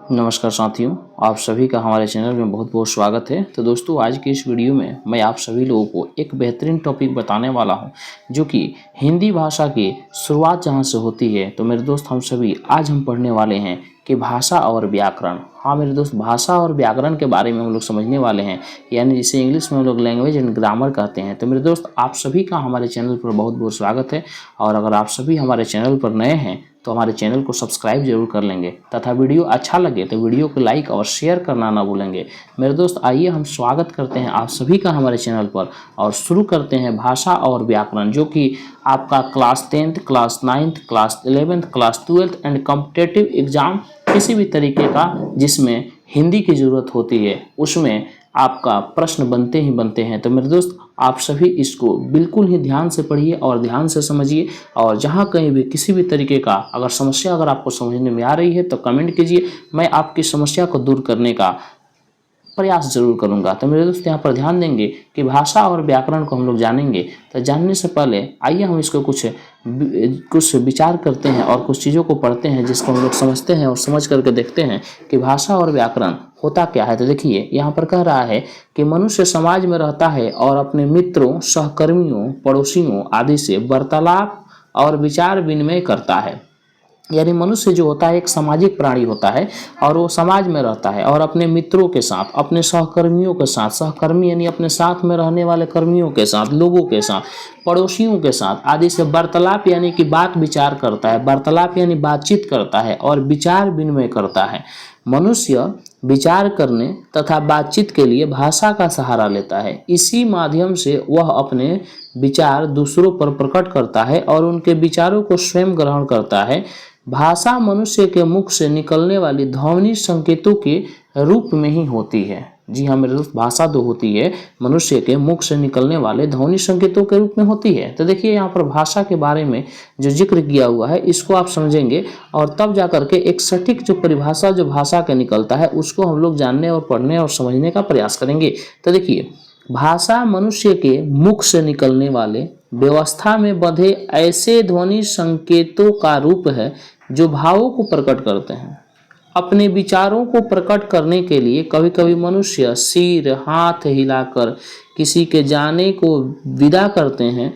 नमस्कार साथियों, आप सभी का हमारे चैनल में बहुत बहुत स्वागत है। तो दोस्तों, आज की इस वीडियो में मैं आप सभी लोगों को एक बेहतरीन टॉपिक बताने वाला हूं, जो कि हिंदी भाषा की शुरुआत जहां से होती है। तो मेरे दोस्त, हम सभी आज हम पढ़ने वाले हैं कि भाषा और व्याकरण। हाँ मेरे दोस्त, भाषा और व्याकरण के बारे में हम लोग समझने वाले हैं, यानी जिसे इंग्लिश में हम लोग लैंग्वेज एंड ग्रामर कहते हैं। तो मेरे दोस्त, आप सभी का हमारे चैनल पर बहुत बहुत स्वागत है। और अगर आप सभी हमारे चैनल पर नए हैं तो हमारे चैनल को सब्सक्राइब जरूर कर लेंगे, तथा वीडियो अच्छा लगे तो वीडियो को लाइक और शेयर करना ना भूलेंगे। मेरे दोस्त, आइए हम स्वागत करते हैं आप सभी का हमारे चैनल पर और शुरू करते हैं भाषा और व्याकरण, जो कि आपका class 10th, class 9th, class 11th, class 12th and competitive exam किसी भी तरीके का जिसमें हिंदी की ज़रूरत होती है उसमें आपका प्रश्न बनते ही बनते हैं। तो मेरे दोस्त, आप सभी इसको बिल्कुल ही ध्यान से पढ़िए और ध्यान से समझिए। और जहाँ कहीं भी किसी भी तरीके का अगर समस्या अगर आपको समझने में आ रही है तो कमेंट कीजिए, मैं आपकी समस्या को दूर करने का प्रयास जरूर करूंगा। तो मेरे दोस्त, यहाँ पर ध्यान देंगे कि भाषा और व्याकरण को हम लोग जानेंगे। तो जानने से पहले आइए हम इसको कुछ विचार करते हैं और कुछ चीज़ों को पढ़ते हैं, जिसको हम लोग समझते हैं और समझ करके देखते हैं कि भाषा और व्याकरण होता क्या है। तो देखिए, यहाँ पर कह रहा है कि मनुष्य समाज में रहता है और अपने मित्रों, सहकर्मियों, पड़ोसियों आदि से वार्तालाप और विचार विनिमय करता है। यानी मनुष्य जो होता है एक सामाजिक प्राणी होता है और वो समाज में रहता है और अपने मित्रों के साथ, अपने सहकर्मियों के साथ, सहकर्मी यानी अपने साथ में रहने वाले कर्मियों के साथ, लोगों के साथ, पड़ोसियों के साथ आदि से वार्तालाप यानी कि बात विचार करता है। वार्तालाप यानी बातचीत करता है और विचार विनिमय करता है। मनुष्य विचार करने तथा बातचीत के लिए भाषा का सहारा लेता है। इसी माध्यम से वह अपने विचार दूसरों पर प्रकट करता है और उनके विचारों को स्वयं ग्रहण करता है। भाषा मनुष्य के मुख से निकलने वाली ध्वनि संकेतों के रूप में ही होती है। जी हाँ मेरे दोस्त, भाषा जो होती है मनुष्य के मुख से निकलने वाले ध्वनि संकेतों के रूप में होती है। तो देखिए, यहाँ पर भाषा के बारे में जो जिक्र किया हुआ है इसको आप समझेंगे और तब जाकर के एक सटीक जो परिभाषा जो भाषा का निकलता है उसको हम लोग जानने और पढ़ने और समझने का प्रयास करेंगे। तो देखिए, भाषा मनुष्य के मुख से निकलने वाले व्यवस्था में बंधे ऐसे ध्वनि संकेतों का रूप है जो भावों को प्रकट करते हैं। अपने विचारों को प्रकट करने के लिए कभी कभी मनुष्य सिर, हाथ हिलाकर किसी के जाने को विदा करते हैं,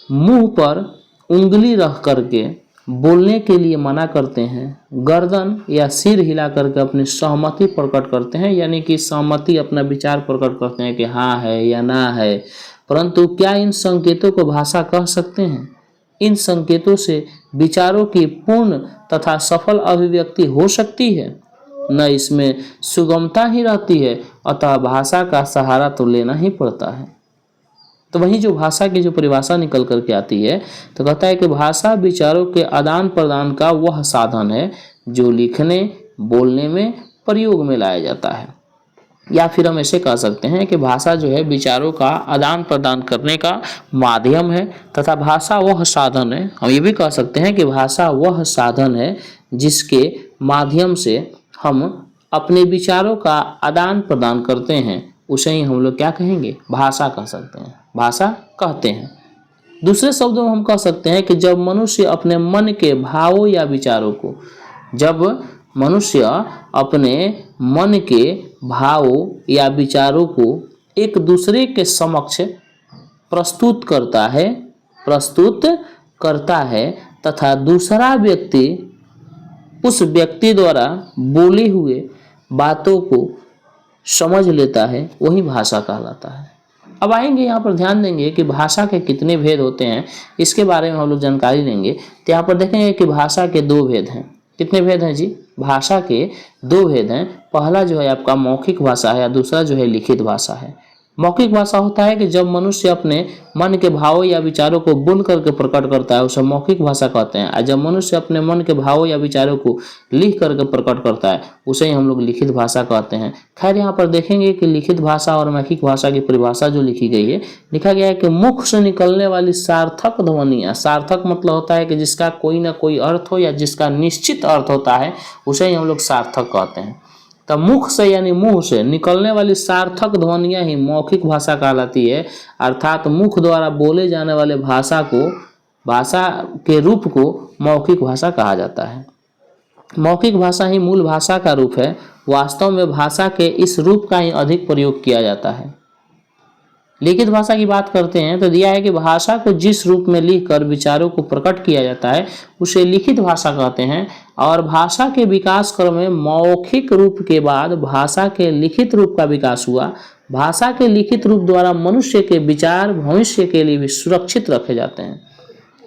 मुंह पर उंगली रख करके बोलने के लिए मना करते हैं, गर्दन या सिर हिला करके अपनी सहमति प्रकट करते हैं, यानी कि सहमति अपना विचार प्रकट करते हैं कि हाँ है या ना है। परंतु क्या इन संकेतों को भाषा कह सकते हैं? इन संकेतों से विचारों की पूर्ण तथा सफल अभिव्यक्ति हो सकती है? न इसमें सुगमता ही रहती है, अतः भाषा का सहारा तो लेना ही पड़ता है। तो वही जो भाषा की जो परिभाषा निकल करके आती है, तो कहता है कि भाषा विचारों के आदान प्रदान का वह साधन है जो लिखने, बोलने में प्रयोग में लाया जाता है। या फिर हम ऐसे कह सकते हैं कि भाषा जो है विचारों का आदान प्रदान करने का माध्यम है, तथा भाषा वह साधन है। हम ये भी कह सकते हैं कि भाषा वह साधन है जिसके माध्यम से हम अपने विचारों का आदान प्रदान करते हैं। उसे ही हम लोग क्या कहेंगे? भाषा कह सकते हैं, भाषा कहते हैं। दूसरे शब्दों में हम कह सकते हैं कि जब मनुष्य अपने मन के भावों या विचारों को जब मनुष्य अपने मन के भावों या विचारों को एक दूसरे के समक्ष प्रस्तुत करता है तथा दूसरा व्यक्ति उस व्यक्ति द्वारा बोले हुए बातों को समझ लेता है, वही भाषा कहलाता है। अब आएंगे यहाँ पर ध्यान देंगे कि भाषा के कितने भेद होते हैं, इसके बारे में हम लोग जानकारी लेंगे। तो यहाँ पर देखेंगे कि भाषा के दो भेद हैं। कितने भेद हैं जी? भाषा के दो भेद हैं। पहला जो है आपका मौखिक भाषा है, या दूसरा जो है लिखित भाषा है। मौखिक भाषा होता है कि जब मनुष्य अपने मन के भावों या विचारों को बोल करके प्रकट करता है, उसे मौखिक भाषा कहते हैं। और जब मनुष्य अपने मन के भावों या विचारों को लिख करके प्रकट करता है, उसे ही हम लोग लिखित भाषा कहते हैं। खैर, यहाँ पर देखेंगे कि लिखित भाषा और मौखिक भाषा की परिभाषा जो लिखी गई है, लिखा गया है कि मुख से निकलने वाली सार्थक ध्वनियाँ, सार्थक मतलब होता है कि जिसका कोई ना कोई अर्थ हो या जिसका निश्चित अर्थ होता है, उसे ही हम लोग सार्थक कहते हैं। तब मुख से यानी मुंह से निकलने वाली सार्थक ध्वनियां ही मौखिक भाषा कहलाती है। अर्थात मुख द्वारा बोले जाने वाले भाषा के रूप को मौखिक भाषा कहा जाता है। मौखिक भाषा ही मूल भाषा का रूप है। वास्तव में भाषा के इस रूप का ही अधिक प्रयोग किया जाता है। लिखित भाषा की बात करते हैं तो दिया है कि भाषा को जिस रूप में लिखकर विचारों को प्रकट किया जाता है उसे लिखित भाषा कहते हैं। और भाषा के विकास क्रम में मौखिक रूप के बाद भाषा के लिखित रूप का विकास हुआ। भाषा के लिखित रूप द्वारा मनुष्य के विचार भविष्य के लिए भी सुरक्षित रखे जाते हैं।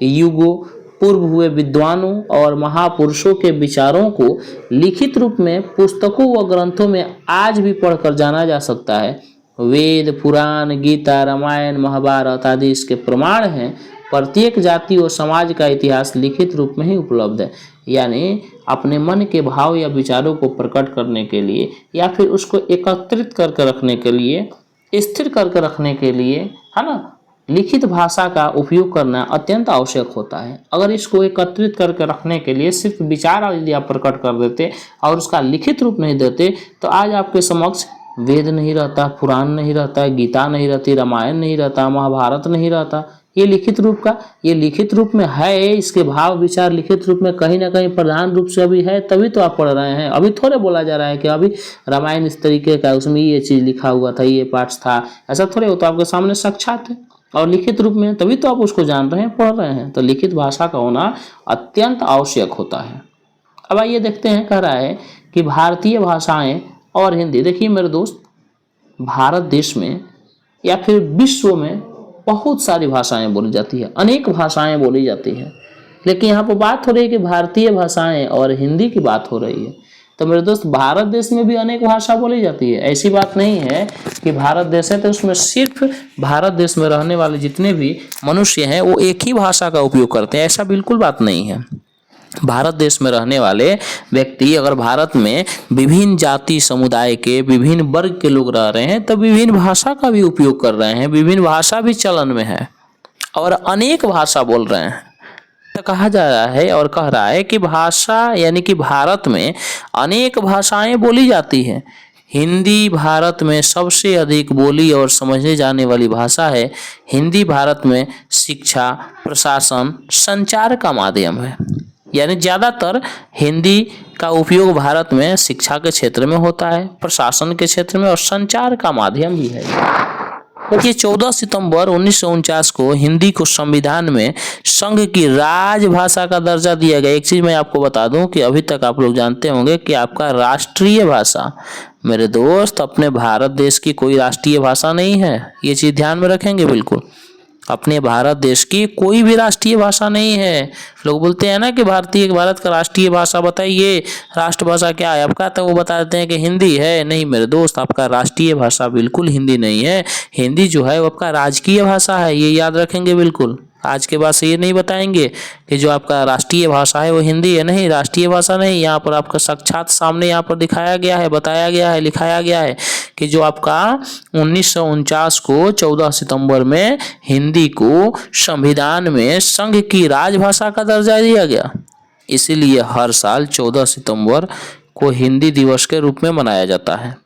युगों पूर्व हुए विद्वानों और महापुरुषों के विचारों को लिखित रूप में पुस्तकों व ग्रंथों में आज भी पढ़कर जाना जा सकता है। वेद, पुराण, गीता, रामायण, महाभारत आदि इसके प्रमाण हैं। प्रत्येक जाति और समाज का इतिहास लिखित रूप में ही उपलब्ध है। यानी अपने मन के भाव या विचारों को प्रकट करने के लिए या फिर उसको एकत्रित करके रखने के लिए, स्थिर करके रखने के लिए, है ना, लिखित भाषा का उपयोग करना अत्यंत आवश्यक होता है। अगर इसको एकत्रित करके रखने के लिए सिर्फ विचार यदि आप प्रकट कर देते और उसका लिखित रूप नहीं देते तो आज आपके समक्ष वेद नहीं रहता, पुराण नहीं रहता, गीता नहीं रहती, रामायण नहीं रहता, महाभारत नहीं रहता। ये लिखित रूप का, ये लिखित रूप में है, इसके भाव विचार लिखित रूप में कहीं ना कहीं प्रधान रूप से अभी है, तभी तो आप पढ़ रहे हैं। अभी थोड़े बोला जा रहा है कि अभी रामायण इस तरीके का, उसमें ये चीज़ लिखा हुआ था, ये पाठ था, ऐसा थोड़े हो। तो आपके सामने साक्षात है और लिखित रूप में, तभी तो आप उसको जान रहे हैं, पढ़ रहे हैं। तो लिखित भाषा का होना अत्यंत आवश्यक होता है। अब आइए देखते हैं, कह रहा है कि भारतीय भाषाएं और हिंदी। देखिए मेरे दोस्त, भारत देश में या फिर विश्व में बहुत सारी भाषाएं बोली जाती है, अनेक भाषाएं बोली जाती है, लेकिन यहाँ पर बात हो रही है कि भारतीय भाषाएं और हिंदी की बात हो रही है। तो मेरे दोस्त, भारत देश में भी अनेक भाषा बोली जाती है। ऐसी बात नहीं है कि भारत देश है तो उसमें सिर्फ भारत देश में रहने वाले जितने भी मनुष्य हैं वो एक ही भाषा का उपयोग करते हैं, ऐसा बिल्कुल बात नहीं है। भारत देश में रहने वाले व्यक्ति अगर भारत में विभिन्न जाति समुदाय के विभिन्न वर्ग के लोग रह रहे हैं तो विभिन्न भाषा का भी उपयोग कर रहे हैं, विभिन्न भाषा भी चलन में है और अनेक भाषा बोल रहे हैं। तो कहा जा रहा है और कह रहा है कि भाषा यानी कि भारत में अनेक भाषाएं बोली जाती हैं। हिंदी भारत में सबसे अधिक बोली और समझे जाने वाली भाषा है। हिंदी भारत में शिक्षा, प्रशासन, संचार का माध्यम है। यानी ज़्यादातर हिंदी का उपयोग भारत में शिक्षा के क्षेत्र में होता है, प्रशासन के क्षेत्र में और संचार का माध्यम भी है। देखिए 14 सितंबर 1949 को हिंदी को संविधान में संघ की राजभाषा का दर्जा दिया गया। एक चीज़ मैं आपको बता दूं कि अभी तक आप लोग जानते होंगे कि आपका राष्ट्रीय भाषा, मेरे दोस्त, अपने भारत देश की कोई राष्ट्रीय भाषा नहीं है। ये चीज़ ध्यान में रखेंगे बिल्कुल। अपने भारत देश की कोई भी राष्ट्रीय भाषा नहीं है। लोग बोलते हैं ना कि भारत का राष्ट्रीय भाषा बताइए, राष्ट्रभाषा क्या है आपका, तो वो बता देते हैं कि हिंदी है। नहीं मेरे दोस्त, आपका राष्ट्रीय भाषा बिल्कुल हिंदी नहीं है। हिंदी जो है वो आपका राजकीय भाषा है, ये याद रखेंगे बिल्कुल। आज के बाद से ये नहीं बताएंगे कि जो आपका राष्ट्रीय भाषा है वो हिंदी है। नहीं, राष्ट्रीय भाषा नहीं। यहाँ पर आपका साक्षात सामने यहाँ पर दिखाया गया है, बताया गया है, लिखाया गया है कि जो आपका 1949 को 14 सितंबर में हिंदी को संविधान में संघ की राजभाषा का दर्जा दिया गया। इसीलिए हर साल 14 सितंबर को हिंदी दिवस के रूप में मनाया जाता है।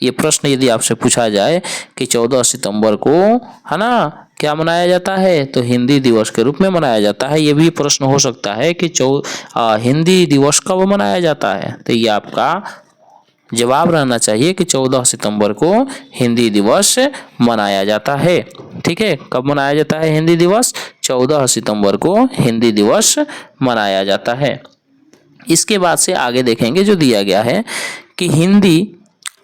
ये प्रश्न यदि आपसे पूछा जाए कि 14 सितंबर को, है ना, क्या मनाया जाता है, तो हिंदी दिवस के रूप में मनाया जाता है। ये भी प्रश्न हो सकता है कि हिंदी दिवस कब मनाया जाता है, तो ये आपका जवाब रहना चाहिए कि 14 सितंबर को हिंदी दिवस मनाया जाता है। ठीक है, कब मनाया जाता है हिंदी दिवस? 14 सितंबर को हिंदी दिवस मनाया जाता है। इसके बाद से आगे देखेंगे जो दिया गया है कि हिंदी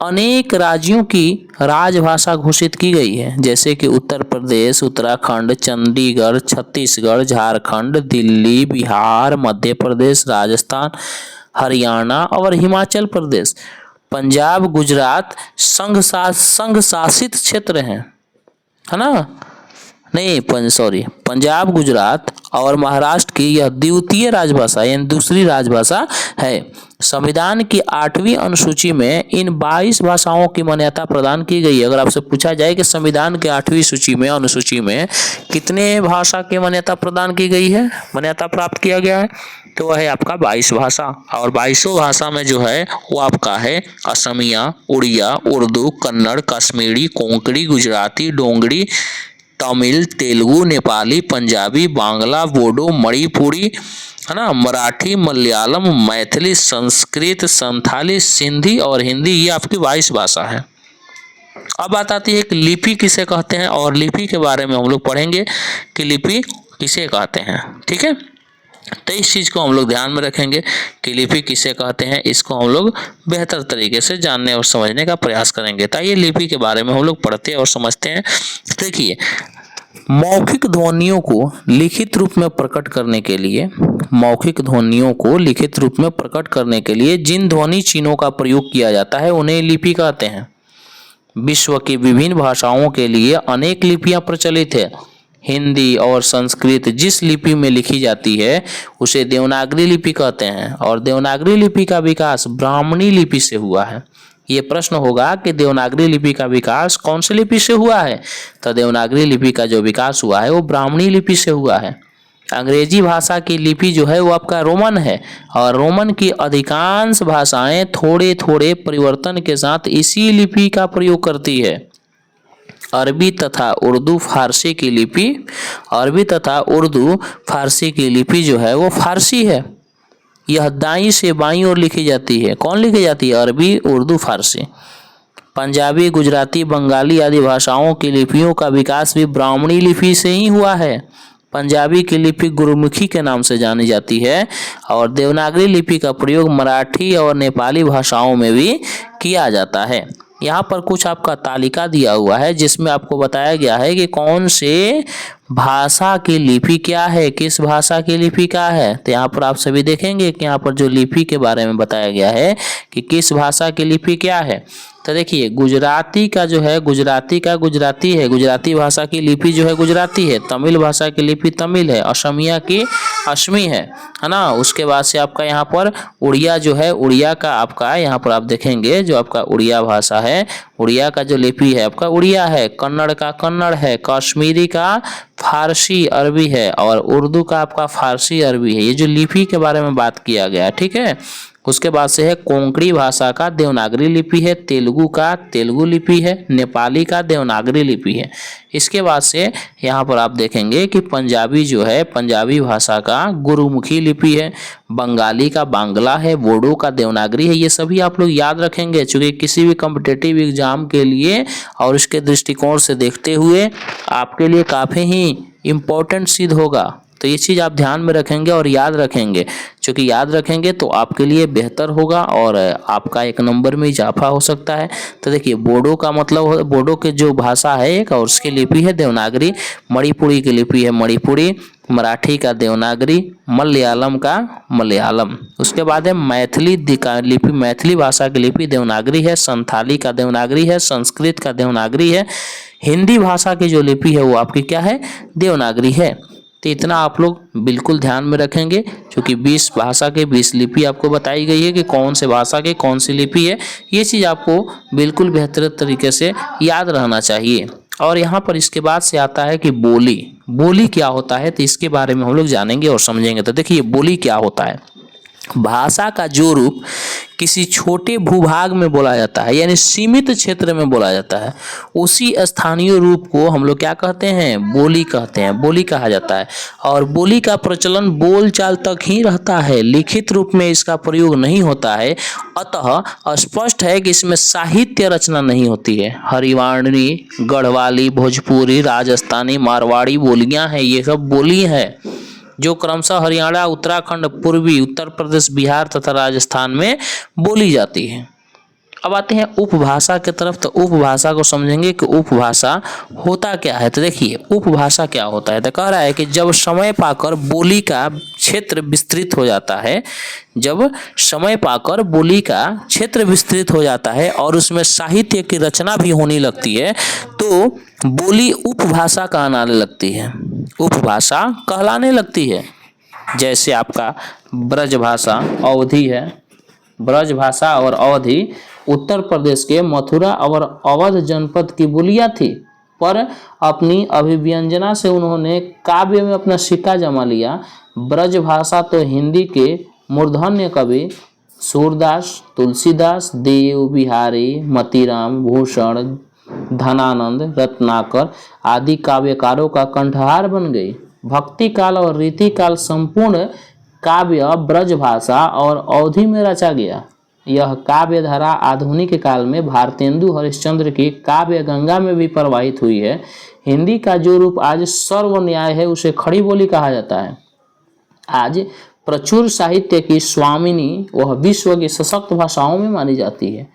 अनेक राज्यों की राजभाषा घोषित की गई है, जैसे कि उत्तर प्रदेश, उत्तराखंड, चंडीगढ़, छत्तीसगढ़, झारखंड, दिल्ली, बिहार, मध्य प्रदेश, राजस्थान, हरियाणा और हिमाचल प्रदेश। पंजाब, गुजरात संघ शासित क्षेत्र हैं, है ना? नहीं, पंजाब, गुजरात और महाराष्ट्र की यह द्वितीय राजभाषा यानी दूसरी राजभाषा है। संविधान की 8वीं अनुसूची में इन 22 भाषाओं की मान्यता प्रदान की गई है। अगर आपसे पूछा जाए कि संविधान के 8वीं सूची में, अनुसूची में कितने भाषा की मान्यता प्रदान की गई है, मान्यता प्राप्त किया गया है, तो वह है आपका 22 भाषा। और 22 भाषा में जो है वो आपका है असमिया, उड़िया, उर्दू, कन्नड़, कश्मीरी, कोंकणी, गुजराती, डोंगरी, तमिल, तेलुगु, नेपाली, पंजाबी, बांग्ला, बोडो, मणिपुरी, है ना। मराठी, मलयालम, मैथिली, संस्कृत, संथाली, सिंधी और हिंदी, ये आपकी 22 भाषा है। अब बात आती है कि लिपि किसे कहते हैं, और लिपि के बारे में हम लोग पढ़ेंगे कि लिपि किसे कहते हैं। ठीक है, तो इस चीज़ को हम लोग ध्यान में रखेंगे कि लिपि किसे कहते हैं, इसको हम लोग बेहतर तरीके से जानने और समझने का प्रयास करेंगे। तो ये लिपि के बारे में हम लोग पढ़ते और समझते हैं। देखिए, मौखिक ध्वनियों को लिखित रूप में प्रकट करने के लिए, मौखिक ध्वनियों को लिखित रूप में प्रकट करने के लिए जिन ध्वनि चिन्हों का प्रयोग किया जाता है उन्हें लिपि कहते हैं। विश्व की विभिन्न भाषाओं के लिए अनेक लिपियां प्रचलित है। हिंदी और संस्कृत जिस लिपि में लिखी जाती है उसे देवनागरी लिपि कहते हैं, और देवनागरी लिपि का विकास ब्राह्मणी लिपि से हुआ है। ये प्रश्न होगा कि देवनागरी लिपि का विकास कौन सी लिपि से हुआ है, तो देवनागरी लिपि का जो विकास हुआ है वो ब्राह्मणी लिपि से हुआ है। अंग्रेजी भाषा की लिपि जो है वो आपका रोमन है, और रोमन की अधिकांश भाषाएं थोड़े थोड़े परिवर्तन के साथ इसी लिपि का प्रयोग करती है। अरबी तथा उर्दू फारसी की लिपि, अरबी तथा उर्दू फारसी की लिपि जो है वो फारसी है। यह दाईं से बाईं ओर लिखी जाती है। कौन लिखी जाती है? अरबी, उर्दू, फारसी। पंजाबी, गुजराती, बंगाली आदि भाषाओं की लिपियों का विकास भी ब्राह्मणी लिपि से ही हुआ है। पंजाबी की लिपि गुरुमुखी के नाम से जानी जाती है, और देवनागरी लिपि का प्रयोग मराठी और नेपाली भाषाओं में भी किया जाता है। यहाँ पर कुछ आपका तालिका दिया हुआ है जिसमें आपको बताया गया है कि कौन से भाषा की लिपि क्या है, किस भाषा की लिपि क्या है। तो यहाँ पर आप सभी देखेंगे कि यहाँ पर जो लिपि के बारे में बताया गया है कि किस भाषा की लिपि क्या है। तो देखिए, गुजराती का जो है गुजराती का गुजराती है, गुजराती भाषा की लिपि जो है गुजराती है। तमिल भाषा की लिपि तमिल है। असमिया की असमी है ना। उसके बाद से आपका यहाँ पर उड़िया जो है, उड़िया का आपका यहाँ पर आप देखेंगे जो आपका उड़िया भाषा है, उड़िया का जो लिपि है आपका उड़िया है। कन्नड़ का कन्नड़ है। कश्मीरी का फारसी अरबी है, और उर्दू का आपका फारसी अरबी है। ये जो लिपि के बारे में बात किया गया, ठीक है। उसके बाद से है कोंकणी भाषा का देवनागरी लिपि है। तेलुगु का तेलुगु लिपि है। नेपाली का देवनागरी लिपि है। इसके बाद से यहाँ पर आप देखेंगे कि पंजाबी जो है, पंजाबी भाषा का गुरुमुखी लिपि है। बंगाली का बांग्ला है। बोडो का देवनागरी है। ये सभी आप लोग याद रखेंगे, चूँकि किसी भी कॉम्पिटिटिव एग्जाम के लिए और इसके दृष्टिकोण से देखते हुए आपके लिए काफ़ी ही इम्पोर्टेंट सिद्ध होगा। तो ये चीज़ आप ध्यान में रखेंगे और याद रखेंगे, क्योंकि याद रखेंगे तो आपके लिए बेहतर होगा और आपका एक नंबर में इजाफा हो सकता है। तो देखिए, बोडो का मतलब, बोडो के जो भाषा है एक, और उसकी लिपि है देवनागरी। मणिपुरी की लिपि है मणिपुरी। मराठी का देवनागरी। मलयालम का मलयालम। उसके बाद है मैथिली का लिपि, मैथिली भाषा की लिपि देवनागरी है। संथाली का देवनागरी है। संस्कृत का देवनागरी है। हिंदी भाषा की जो लिपि है वो आपकी क्या है? देवनागरी है। तो इतना आप लोग बिल्कुल ध्यान में रखेंगे, क्योंकि 20 भाषा के 20 लिपि आपको बताई गई है कि कौन से भाषा के कौन सी लिपि है। ये चीज़ आपको बिल्कुल बेहतर तरीके से याद रहना चाहिए। और यहाँ पर इसके बाद से आता है कि बोली, बोली क्या होता है, तो इसके बारे में हम लोग जानेंगे और समझेंगे। तो देखिए, बोली क्या होता है। भाषा का जो रूप किसी छोटे भूभाग में बोला जाता है, यानी सीमित क्षेत्र में बोला जाता है, उसी स्थानीय रूप को हम लोग क्या कहते हैं? बोली कहते हैं, बोली कहा जाता है। और बोली का प्रचलन बोलचाल तक ही रहता है, लिखित रूप में इसका प्रयोग नहीं होता है। अतः स्पष्ट है कि इसमें साहित्य रचना नहीं होती है। हरियाणवी, गढ़वाली, भोजपुरी, राजस्थानी, मारवाड़ी बोलियां हैं, ये सब बोली है जो क्रमशः हरियाणा, उत्तराखंड, पूर्वी उत्तर प्रदेश, बिहार तथा राजस्थान में बोली जाती है। अब आते हैं उपभाषा की तरफ। तो उपभाषा को समझेंगे कि उपभाषा होता क्या है। तो देखिए, उपभाषा क्या होता है, तो कह रहा है कि जब समय पाकर बोली का क्षेत्र विस्तृत हो जाता है, जब समय पाकर बोली का क्षेत्र विस्तृत हो जाता है और उसमें साहित्य की रचना भी होने लगती है, तो बोली उपभाषा कहलाने लगती है, उपभाषा कहलाने लगती है। जैसे आपका ब्रज भाषा, अवधी है। ब्रज भाषा और अवधी उत्तर प्रदेश के मथुरा और अवध जनपद की बोलियां थी, पर अपनी अभिव्यंजना से उन्होंने काव्य में अपना सिक्का जमा लिया। ब्रज भाषा तो हिंदी के मूर्धन्य कवि सूरदास, तुलसीदास, देव बिहारी, मतीराम, भूषण, धनानंद, रत्नाकर आदि काव्यकारों का कंठहार बन गई। भक्ति काल और रीति काल संपूर्ण काव्य ब्रज भाषा और अवधि में रचा गया। यह काव्य धारा आधुनिक काल में भारतेंदु हरिश्चंद्र की काव्य गंगा में भी प्रवाहित हुई है। हिंदी का जो रूप आज सर्वन्याय है उसे खड़ी बोली कहा जाता है। आज प्रचुर साहित्य की स्वामिनी वह विश्व की सशक्त भाषाओं में मानी जाती है।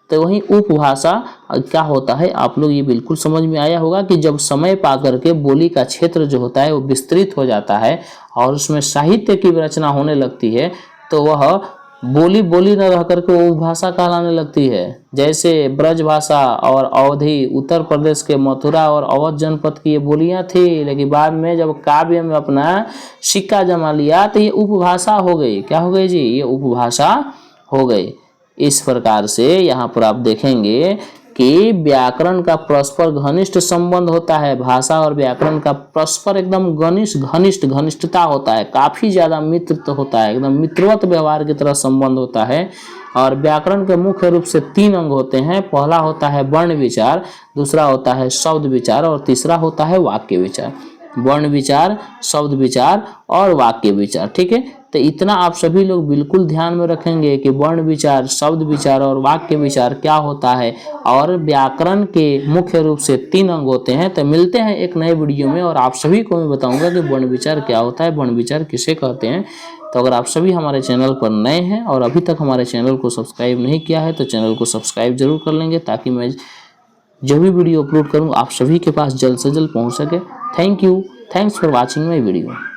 तो वहीं उपभाषा क्या होता है आप लोग ये बिल्कुल समझ में आया होगा कि जब समय पा करके बोली का क्षेत्र जो होता है वो विस्तृत हो जाता है और उसमें साहित्य की रचना होने लगती है तो वह बोली बोली न रह करके उपभाषा कहलाने लगती है। जैसे ब्रज भाषा और अवधि उत्तर प्रदेश के मथुरा और अवध जनपद की ये बोलियां थी, लेकिन बाद में जब काव्य में अपना सिक्का जमा लिया तो ये उपभाषा हो गई। क्या हो गई जी? ये उपभाषा हो गई। इस प्रकार से यहाँ पर आप देखेंगे कि व्याकरण का परस्पर घनिष्ठ संबंध होता है। भाषा और व्याकरण का परस्पर एकदम घनिष्ठता होता है, काफी ज्यादा मित्र होता है, एकदम मित्रवत व्यवहार की तरह संबंध होता है। और व्याकरण के मुख्य रूप से 3 अंग होते हैं। पहला होता है वर्ण विचार, दूसरा होता है शब्द विचार और तीसरा होता है वाक्य विचार। वर्ण विचार, शब्द विचार और वाक्य विचार। ठीक है, तो इतना आप सभी लोग बिल्कुल ध्यान में रखेंगे कि वर्ण विचार, शब्द विचार और वाक्य विचार क्या होता है। और व्याकरण के मुख्य रूप से 3 अंग होते हैं। तो मिलते हैं एक नए वीडियो में और आप सभी को मैं बताऊंगा कि वर्ण विचार क्या होता है, वर्ण विचार किसे कहते हैं। तो अगर आप सभी हमारे चैनल पर नए हैं और अभी तक हमारे चैनल को सब्सक्राइब नहीं किया है तो चैनल को सब्सक्राइब जरूर कर लेंगे ताकि मैं जो भी वीडियो अपलोड करूँ आप सभी के पास जल्द से जल्द पहुँच सके। Thank you, thanks for watching my video.